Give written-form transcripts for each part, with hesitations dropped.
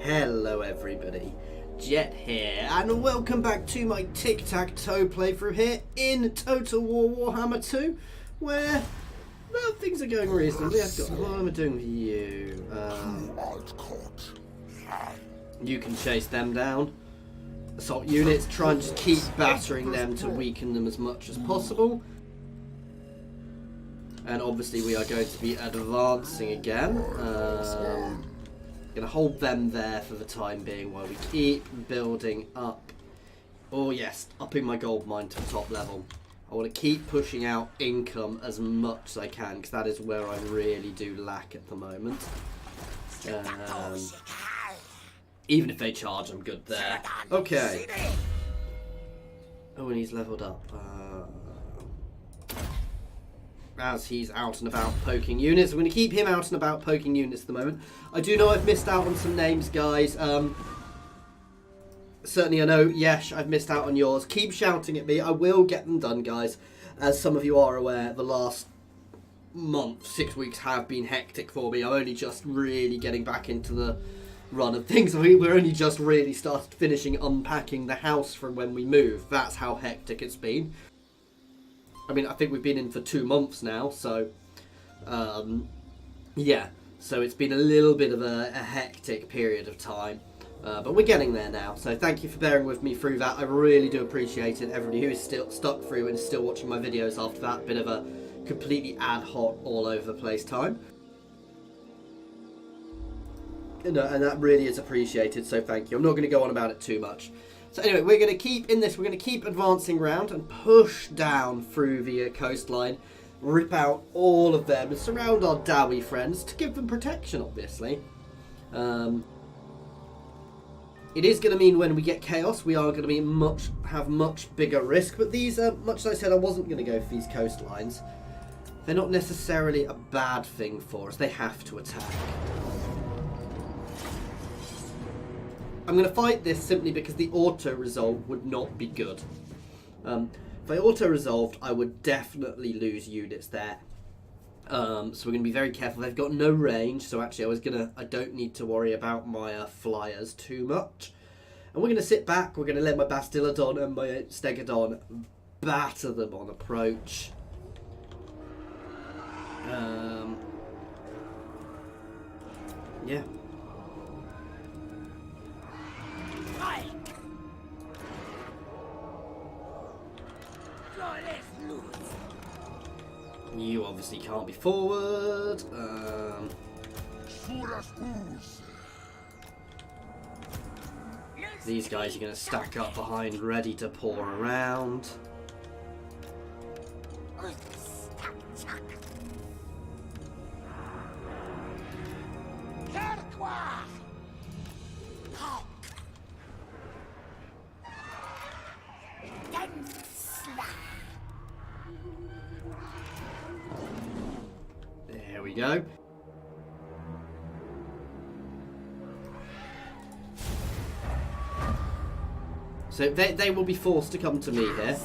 Hello everybody, Jet here, and welcome back to my Tic-Tac-Toe playthrough here in Total War Warhammer 2, where, well, things are going reasonably. What am I doing with you? You can chase them down. Assault units, try and just keep battering them to weaken them as much as possible. And obviously we are going to be advancing again. Going to hold them there for the time being while we keep building up. Oh yes, upping my gold mine to top level. I want to keep pushing out income as much as I can, because that is where I really do lack at the moment. Even if they charge, I'm good there. Okay. Oh, and he's leveled up. As he's out and about poking units. I'm going to keep him out and about poking units at the moment. I do know I've missed out on some names, guys. Certainly I know, Yesh, I've missed out on yours. Keep shouting at me. I will get them done, guys. As some of you are aware, the last month, 6 weeks have been hectic for me. I'm only just really getting back into the run of things. We're only just really started finishing unpacking the house from when we moved. That's how hectic it's been. I mean, I think we've been in for 2 months now, so, yeah. So it's been a little bit of a hectic period of time, but we're getting there now. So thank you for bearing with me through that. I really do appreciate it. Everybody who is still stuck through and is still watching my videos after that bit of a completely ad hoc, all over the place time. You know, and that really is appreciated, so thank you. I'm not going to go on about it too much. So anyway, we're going to keep in this, we're going to keep advancing round and push down through the coastline, rip out all of them and surround our Dowie friends to give them protection, obviously. It is going to mean when we get chaos, we are going to be have much bigger risk, but these, much as I said I wasn't going to go for these coastlines, they're not necessarily a bad thing for us. They have to attack. I'm going to fight this simply because the auto-resolve would not be good. If I auto-resolved, I would definitely lose units there. So we're going to be very careful. They've got no range, so actually I don't need to worry about my flyers too much. And we're going to sit back. We're going to let my Bastiladon and my Stegodon batter them on approach. Yeah. You obviously can't be forward. These guys are going to stack up behind, ready to pour around. There we go. So they will be forced to come to me here.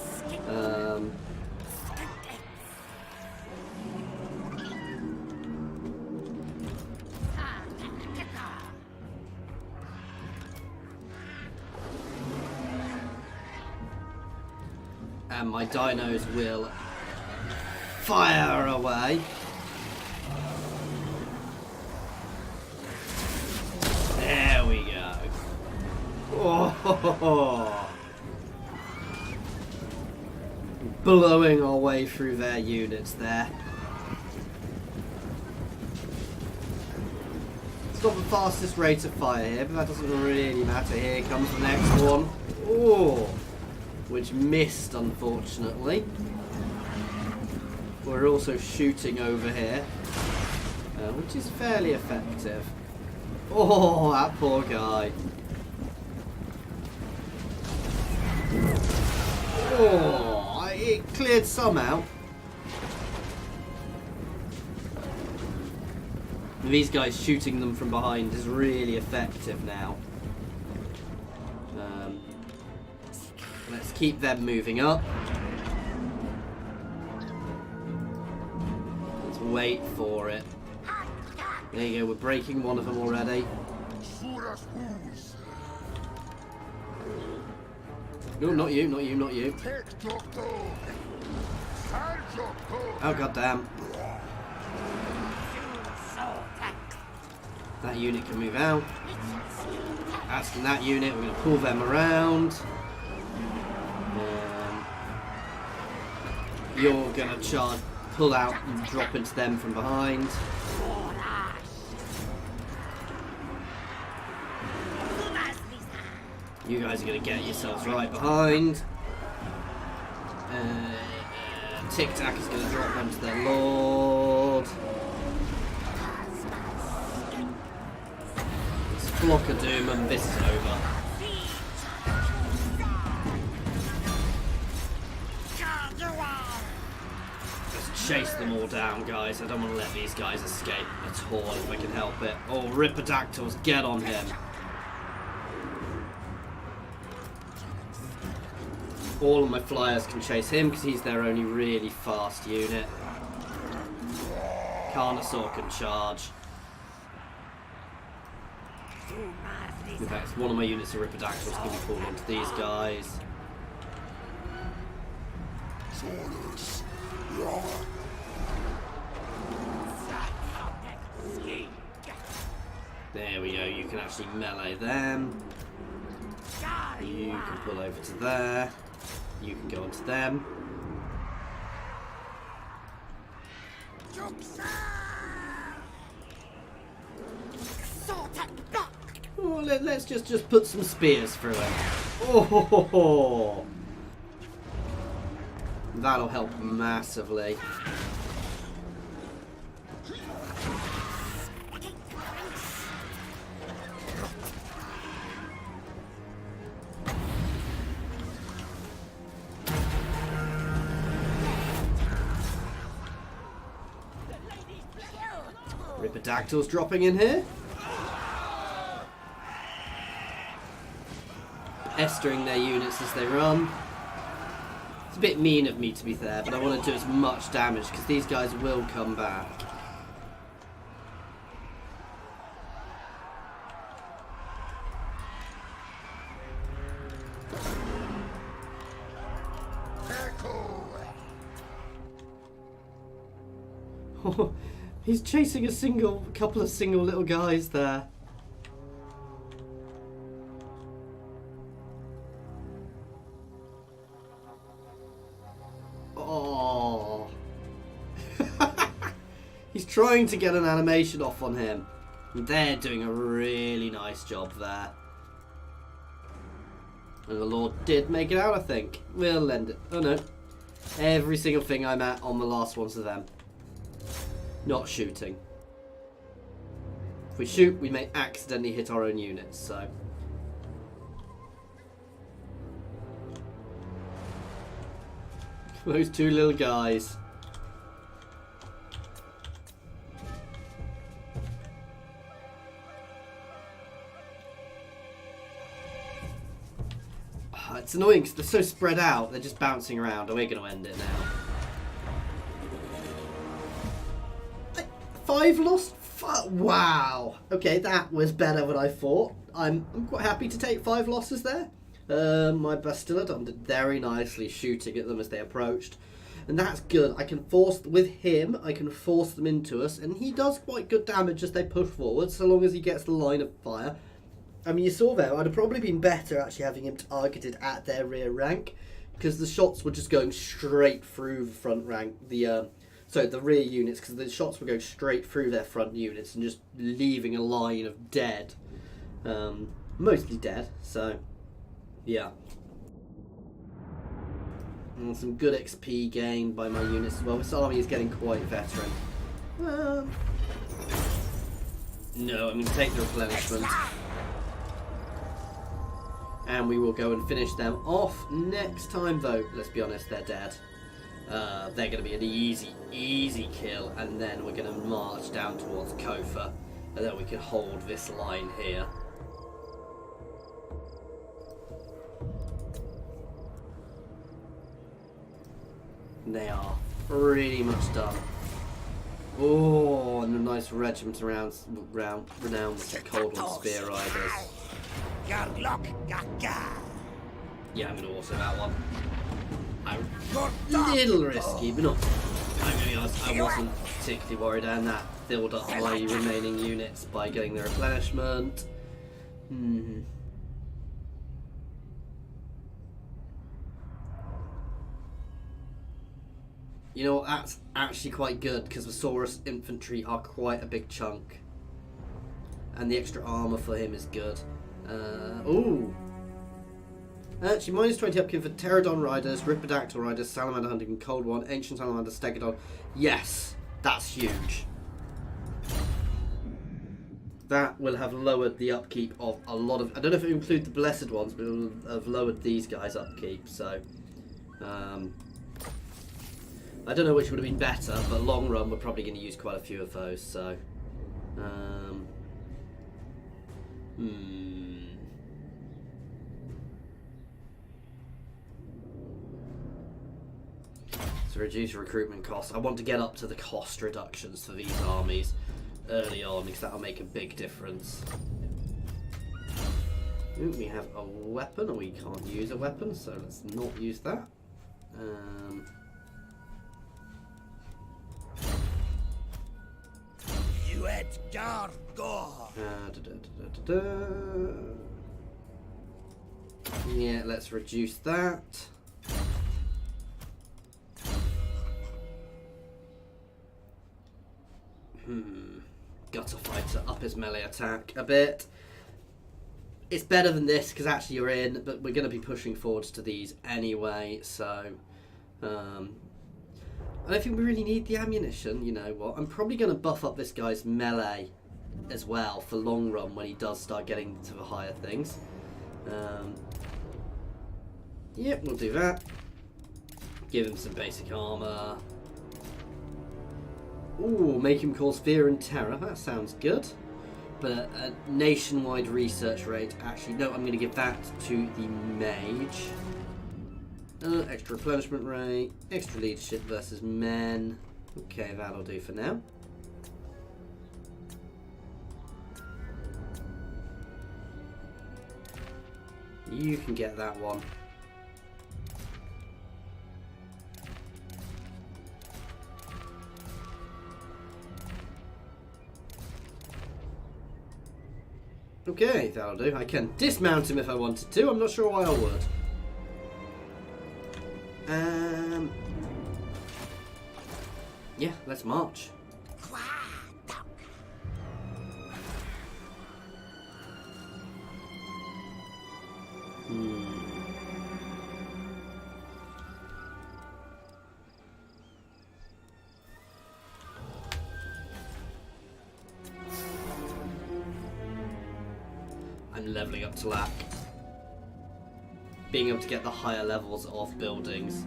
And my dinos will fire away. There we go. Oh, blowing our way through their units there. It's not the fastest rate of fire here, but that doesn't really matter. Here comes the next one. Oh, which missed, unfortunately. We're also shooting over here, which is fairly effective. Oh, that poor guy. Oh, it cleared some out. These guys shooting them from behind is really effective now. Let's keep them moving up. Let's wait for it. There you go, we're breaking one of them already. No, not you, not you, not you. Oh, goddamn. That unit can move out. Asking that unit, we're going to pull them around. You're going to charge, pull out and drop into them from behind. You guys are going to get yourselves right behind. Tiktaq'to is going to drop them to their lord. It's Flock of Doom and this is over. Let's chase them all down, guys. I don't want to let these guys escape at all if I can help it. Oh, Ripperdactyls, get on him. All of my flyers can chase him because he's their only really fast unit. Carnosaur can charge. In fact, one of my units of Ripperdactyls can be pulled onto these guys. There we go, you can actually melee them. You can pull over to there. You can go onto them. Oh, let's just put some spears through him. Oh, that'll help massively. Ripperdactyls dropping in here. Pestering their units as they run. It's a bit mean of me to be fair, but I want to do as much damage because these guys will come back. He's chasing a couple of single little guys there. Oh. He's trying to get an animation off on him. And they're doing a really nice job there. And the Lord did make it out, I think. We'll lend it. Oh no. Every single thing I'm at on the last ones of them. Not shooting. If we shoot, we may accidentally hit our own units, so. Those two little guys. It's annoying because they're so spread out, they're just bouncing around. Are we going to end it now? 5 lost? Wow. Okay, that was better than I thought. I'm quite happy to take 5 losses there. My Bastillodon did very nicely shooting at them as they approached. And that's good. I can force, with him, I can force them into us. And he does quite good damage as they push forward, so long as he gets the line of fire. I mean, you saw there, I'd have probably been better actually having him targeted at their rear rank. Because the shots were just going straight through the front rank. The rear units, because the shots were going straight through their front units and just leaving a line of dead. Mostly dead, so yeah. And some good XP gained by my units as well. This army is getting quite veteran. No, I'm going to take the replenishment. And we will go and finish them off next time, though. Let's be honest, they're dead. They're going to be an easy kill, and then we're going to march down towards Kofa, and then we can hold this line here. And they are pretty much done. Oh, and a nice regiment around renowned Cold One Spear Riders. Yeah, I'm going to auto that one. A little risky, but not. I'm going to be honest, I wasn't particularly worried, and that filled up my remaining units by getting the replenishment. You know, that's actually quite good, because the Saurus infantry are quite a big chunk. And the extra armour for him is good. Ooh. Actually, minus 20 upkeep for Pterodon Riders, Ripidactyl Riders, Salamander Hunting, Cold One, Ancient Salamander, Stegodon. Yes, that's huge. That will have lowered the upkeep of a lot of... I don't know if it includes the Blessed Ones, but it will have lowered these guys' upkeep, so... I don't know which would have been better, but long run we're probably going to use quite a few of those, so... So reduce recruitment costs. I want to get up to the cost reductions for these armies early on, because that'll make a big difference. Ooh, we have a weapon, and we can't use a weapon, so let's not use that. Yeah, let's reduce that. Gutter Fighter, up his melee attack a bit. It's better than this because actually you're in, but we're going to be pushing forwards to these anyway, so I don't think we really need the ammunition. You know what, I'm probably going to buff up this guy's melee as well for long run when he does start getting to the higher things. Yep, we'll do that. Give him some basic armor. Ooh, make him cause fear and terror. That sounds good. But a nationwide research rate. Actually, no, I'm going to give that to the mage. Extra replenishment rate. Extra leadership versus men. Okay, that'll do for now. You can get that one. Okay, that'll do. I can dismount him if I wanted to. I'm not sure why I would. Yeah, let's march. I'm leveling up Tlaqua. Being able to get the higher levels of buildings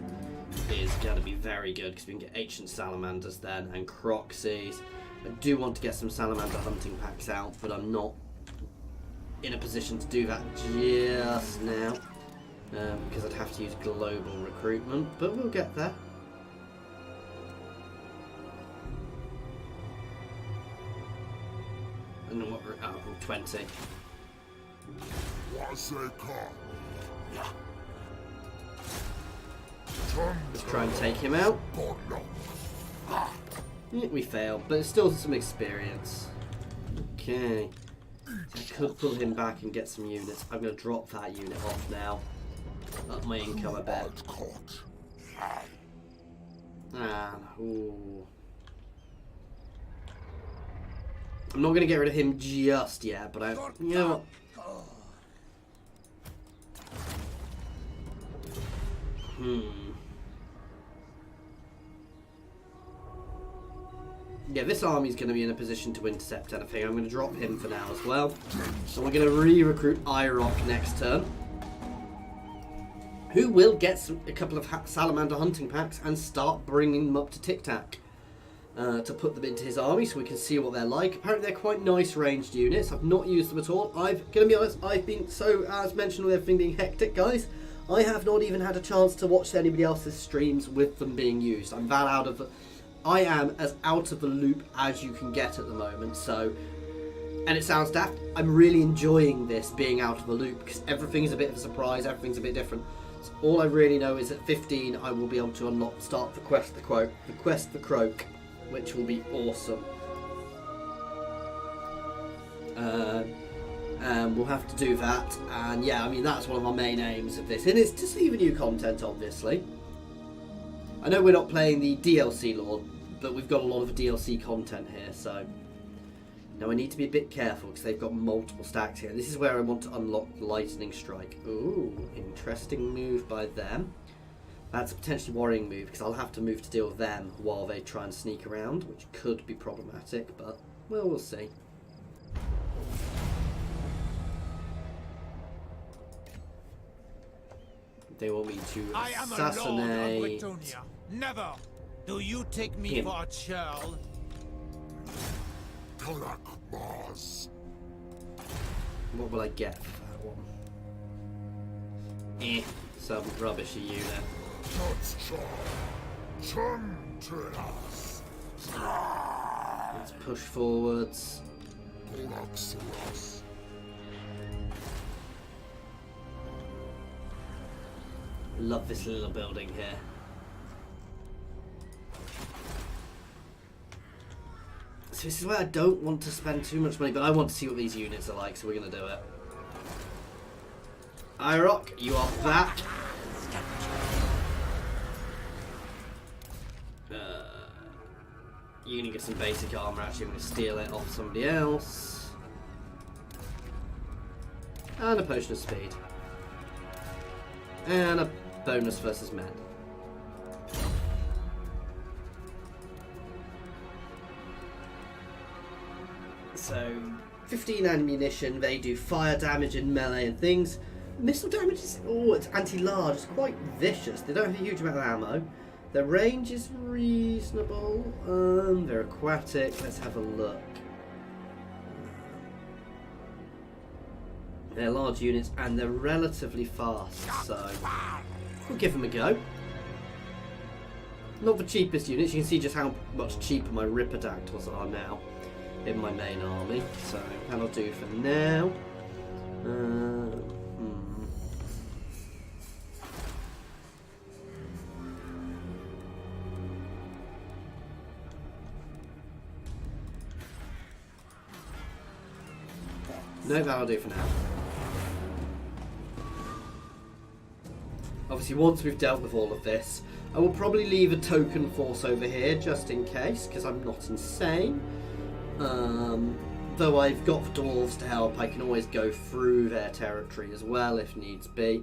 is going to be very good because we can get ancient salamanders then and croxies. I do want to get some salamander hunting packs out, but I'm not in a position to do that just now because I'd have to use global recruitment, but we'll get there. And what we're at, 20. Let's try and take him out. Yeah, we failed, but it's still some experience. Okay. So I could pull him back and get some units. I'm going to drop that unit off now. Up my income a bit. Ooh. I'm not going to get rid of him just yet, but you know what? Yeah, this army's going to be in a position to intercept anything. I'm going to drop him for now as well. So we're going to re-recruit IROC next turn. Who will get a couple of salamander hunting packs and start bringing them up to Tiktaq'to to put them into his army so we can see what they're like. Apparently they're quite nice ranged units. I've not used them at all. I'm going to be honest, I've been so, as mentioned with everything being hectic, guys, I have not even had a chance to watch anybody else's streams with them being used. I'm that out of I am as out of the loop as you can get at the moment, so, and it sounds daft, I'm really enjoying this being out of the loop because everything's a bit of a surprise, everything's a bit different. So all I really know is at 15 I will be able to start the quest for Croak, which will be awesome. We'll have to do that, and yeah, I mean that's one of our main aims of this, and it's to see the new content, obviously. I know we're not playing the DLC lore, but we've got a lot of DLC content here, so now I need to be a bit careful because they've got multiple stacks here. This is where I want to unlock Lightning Strike. Ooh, interesting move by them. That's a potentially worrying move because I'll have to move to deal with them while they try and sneak around, which could be problematic, but well, we'll see. They want me to assassinate. Never do you take me him. for a churl. What will I get for that one? Some rubbishy unit. Let's push forwards. Love this little building here. So this is where I don't want to spend too much money, but I want to see what these units are like, so we're going to do it. IROC, you are back. You're going to get some basic armor. Actually, I'm going to steal it off somebody else. And a potion of speed. And a bonus versus men. So, 15 ammunition, they do fire damage and melee and things. Missile damage is, it's anti-large, it's quite vicious. They don't have a huge amount of ammo. Their range is reasonable. They're aquatic, let's have a look. They're large units and they're relatively fast, so we'll give them a go. Not the cheapest units, you can see just how much cheaper my Ripperdactyls are now in my main army, so that'll do for now. No, that'll do for now. Obviously, once we've dealt with all of this, I will probably leave a token force over here just in case, because I'm not insane. Though I've got the dwarves to help, I can always go through their territory as well if needs be.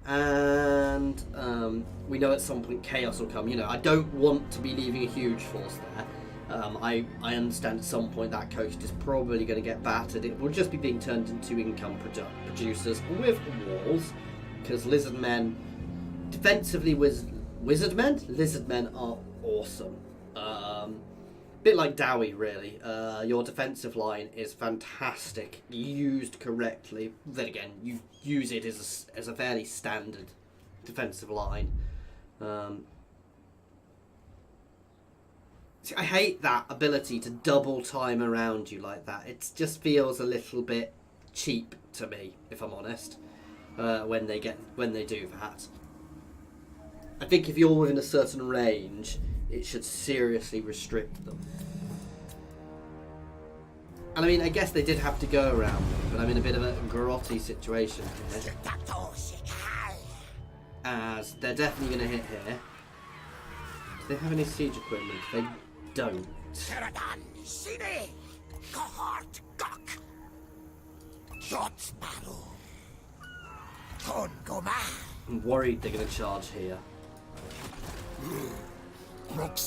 And we know at some point chaos will come. You know, I don't want to be leaving a huge force there. I understand at some point that coast is probably going to get battered. It will just be being turned into income producers with walls, because lizard men, defensively lizard men are awesome. Bit like Dowie, really. Your defensive line is fantastic, used correctly. Then again, you use it as a fairly standard defensive line. See, I hate that ability to double time around you like that. It just feels a little bit cheap to me, if I'm honest. When they do that, I think if you're within a certain range, it should seriously restrict them. And I mean, I guess they did have to go around me, but I'm in a bit of a grotty situation here. As they're definitely going to hit here. Do they have any siege equipment? They don't. I'm worried they're going to charge here. But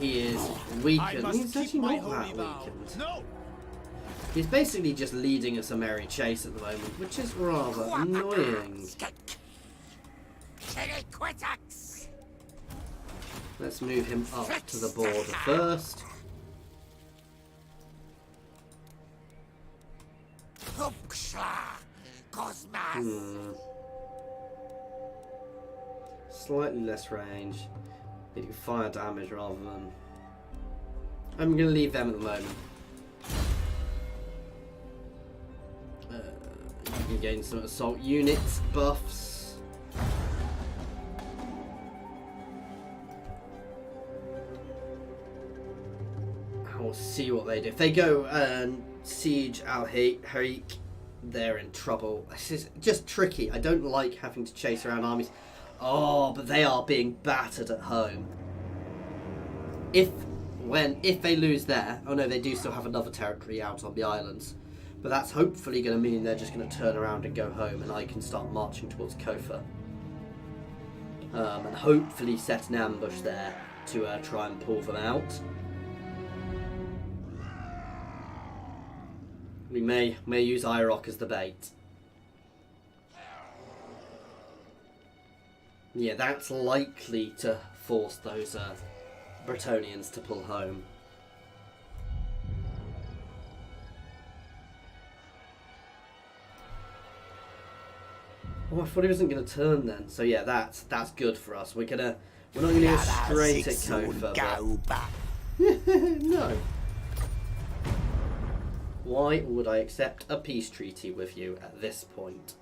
he is weakened. He's actually not that weakened. No. He's basically just leading us a merry chase at the moment, which is rather annoying. Let's move him up to the border first. slightly less range. They do fire damage rather than... I'm going to leave them at the moment. You can gain some assault units buffs. We'll see what they do. If they go and siege Al-Harik, they're in trouble. This is just tricky. I don't like having to chase around armies. Oh, but they are being battered at home. If they lose there, oh no, they do still have another territory out on the islands. But that's hopefully going to mean they're just going to turn around and go home, and I can start marching towards Kofa. And hopefully set an ambush there to try and pull them out. We may use IROC as the bait. Yeah, that's likely to force those Bretonnians to pull home. Oh, I thought he wasn't going to turn then. So yeah, that's good for us. We're not going to go straight at Kofa. No. Why would I accept a peace treaty with you at this point?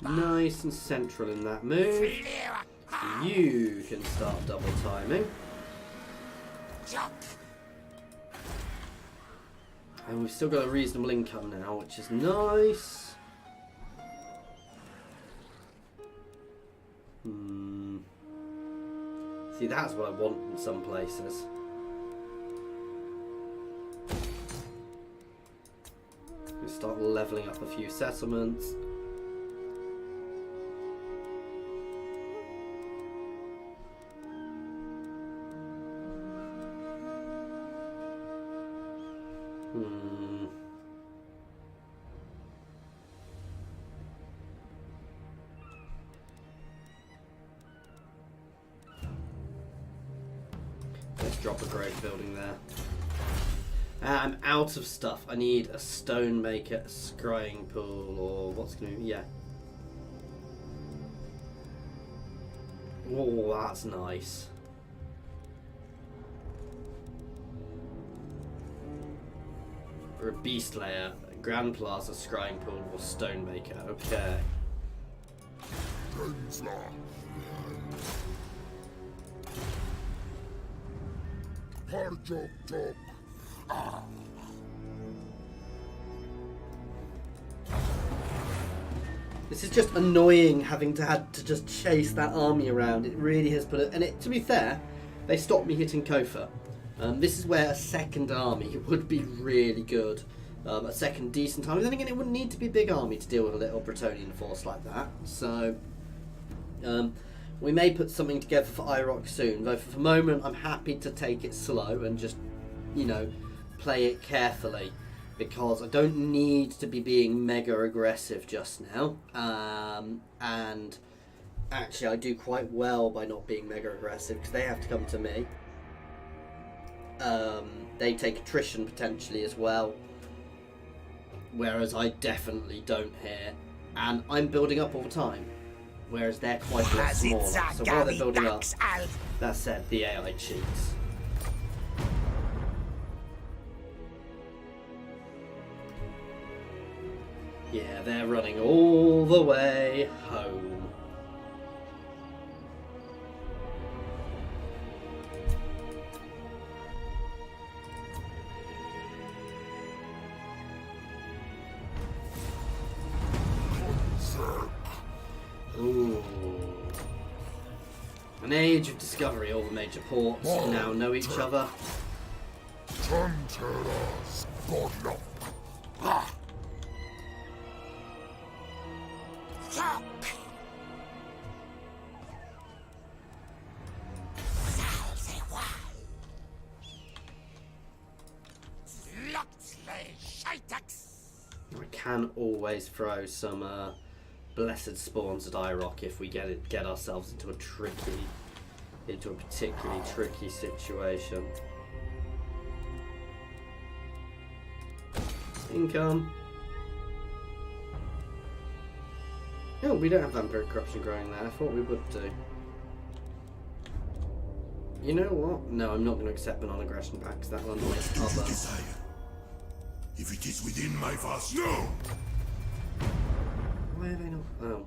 Nice and central in that move. You can start double timing. And we've still got a reasonable income now, which is nice. See, that's what I want in some places. We start leveling up a few settlements. Let's drop a grave building there. I'm out of stuff. I need a stonemaker, a scrying pool, or what's going to... yeah. Oh, that's nice. Or a beast layer, Grand Plaza, scrying pool, or stonemaker. Okay. This is just annoying having to just chase that army around. It really has put it, and to be fair, they stopped me hitting Kofa. This is where a second army would be really good. A second decent army. Then again, it wouldn't need to be a big army to deal with a little Bretonnian force like that. So, we may put something together for IROC soon. Though for the moment, I'm happy to take it slow and just, play it carefully. Because I don't need to be being mega aggressive just now. And actually, I do quite well by not being mega aggressive because they have to come to me. They take attrition potentially as well, whereas I definitely don't here, and I'm building up all the time, whereas they're quite a lot smaller. So while they're building up, that said, the AI cheats. Yeah, they're running all the way home. Ooh. An age of discovery. All the major ports now know each other. I can always throw some blessed spawns at IROC if we get ourselves into a particularly tricky situation. Income. Oh, we don't have vampiric corruption growing there. I thought we would do. You know what? No, I'm not going to accept the non-aggression pack because that will annoy other. If it is within my vast no. Why are they not? Oh.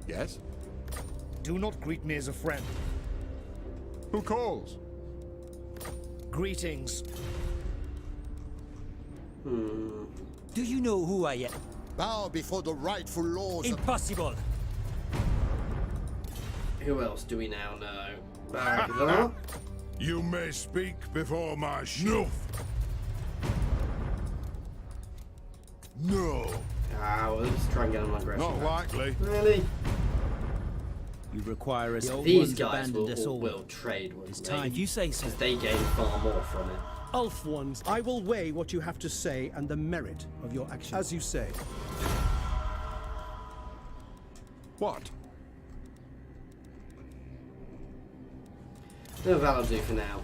Yes. Do not greet me as a friend. Who calls? Greetings. Do you know who I am? Bow before the rightful lords of... Impossible! Who else do we now know? Bagdha? You may speak before my snoof. No. Ah, well, let's try and get on my aggression. Not likely. Really? You require us. These guys will trade with It's me. time you say so. Because they gain far more from it. Ulf ones, I will weigh what you have to say and the merit of your action. As you say. What? No, that'll do for now.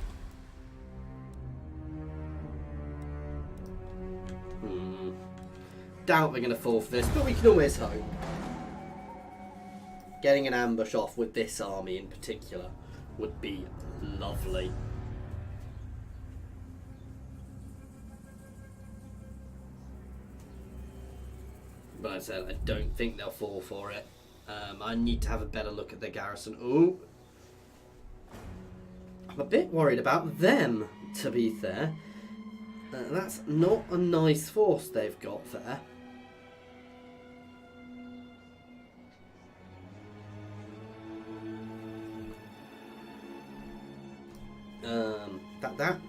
Doubt we're going to fall for this, but we can always hope. Getting an ambush off with this army in particular would be lovely. But as I said, I don't think they'll fall for it. I need to have a better look at their garrison. Ooh. I'm a bit worried about them, to be fair. That's not a nice force they've got there.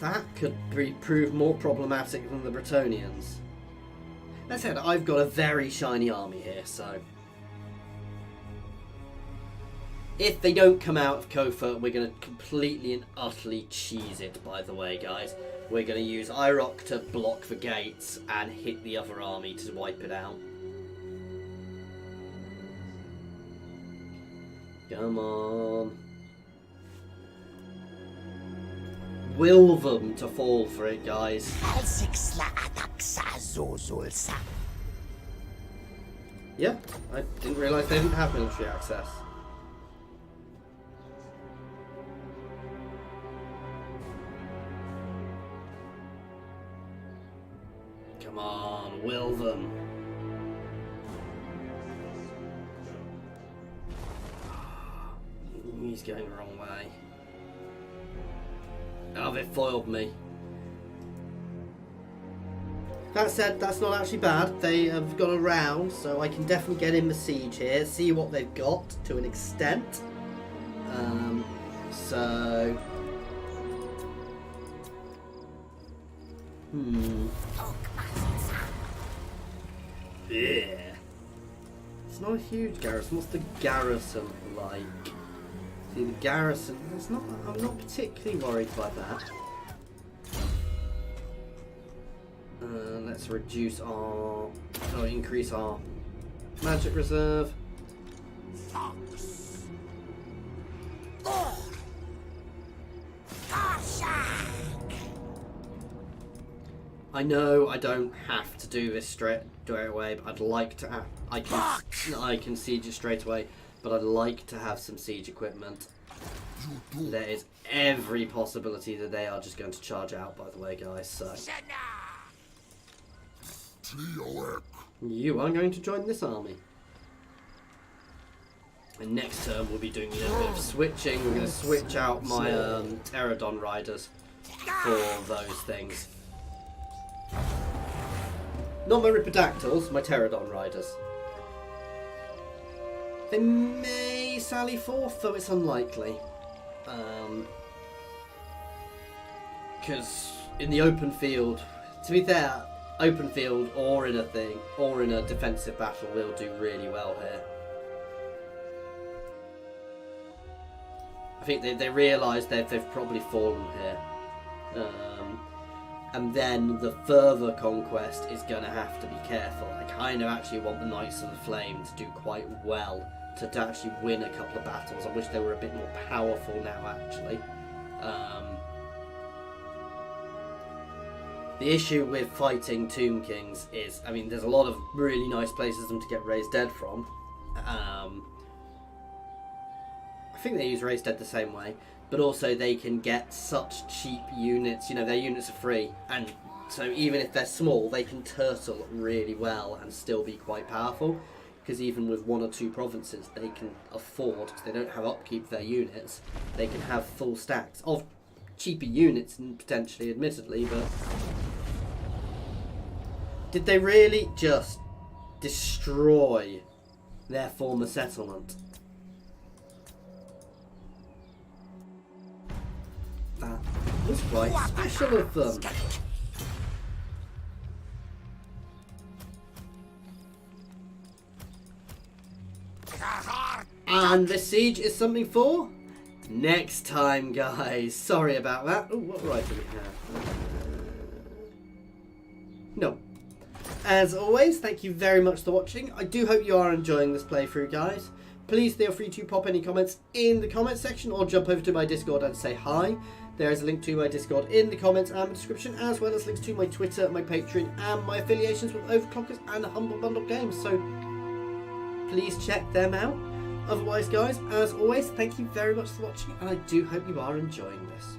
That could prove more problematic than the Bretonnians. That said, I've got a very shiny army here, so... If they don't come out of Kofa, we're going to completely and utterly cheese it, by the way, guys. We're going to use IROC to block the gates and hit the other army to wipe it out. Come on. Will them to fall for it, guys. Yeah, I didn't realise they didn't have military access. Come on, will them. He's going the wrong way. Oh, they foiled me. That said, that's not actually bad. They have gone around, so I can definitely get in the siege here, see what they've got to an extent. So... Yeah. It's not a huge garrison. What's the garrison like? See, the garrison, I'm not particularly worried by that. Let's increase our magic reserve. I know I don't have to do this straight away, but I'd like to. I can siege it straight away, but I'd like to have some siege equipment. There is every possibility that they are just going to charge out, by the way, guys. So you are going to join this army. And next turn we'll be doing a little bit of switching. We're going to switch out my Pterodon riders for those things. Not my Ripidactyls, my Pterodon riders. They may sally forth, though it's unlikely. Because in the open field, to be fair, open field or in a defensive battle, we'll do really well here. I think they realise they've probably fallen here. and then the further conquest is going to have to be careful. I kind of actually want the Knights of the Flame to do quite well, to actually win a couple of battles. I wish they were a bit more powerful now, actually. The issue with fighting Tomb Kings is, I mean, there's a lot of really nice places to get Raised Dead from. I think they use Raised Dead the same way, but also they can get such cheap units. You know, their units are free, and so even if they're small, they can turtle really well and still be quite powerful. Because even with 1 or 2 provinces, they can afford, because they don't have upkeep for their units, they can have full stacks of cheaper units, and potentially, admittedly, but did they really just destroy their former settlement? That was quite special of them. And this siege is something for next time, guys. Sorry about that. Oh, what right do we have? No. As always, thank you very much for watching. I do hope you are enjoying this playthrough, guys. Please feel free to pop any comments in the comments section or jump over to my Discord and say hi. There is a link to my Discord in the comments and the description, as well as links to my Twitter, my Patreon, and my affiliations with Overclockers and Humble Bundle Games. So please check them out. Otherwise, guys, as always, thank you very much for watching, and I do hope you are enjoying this.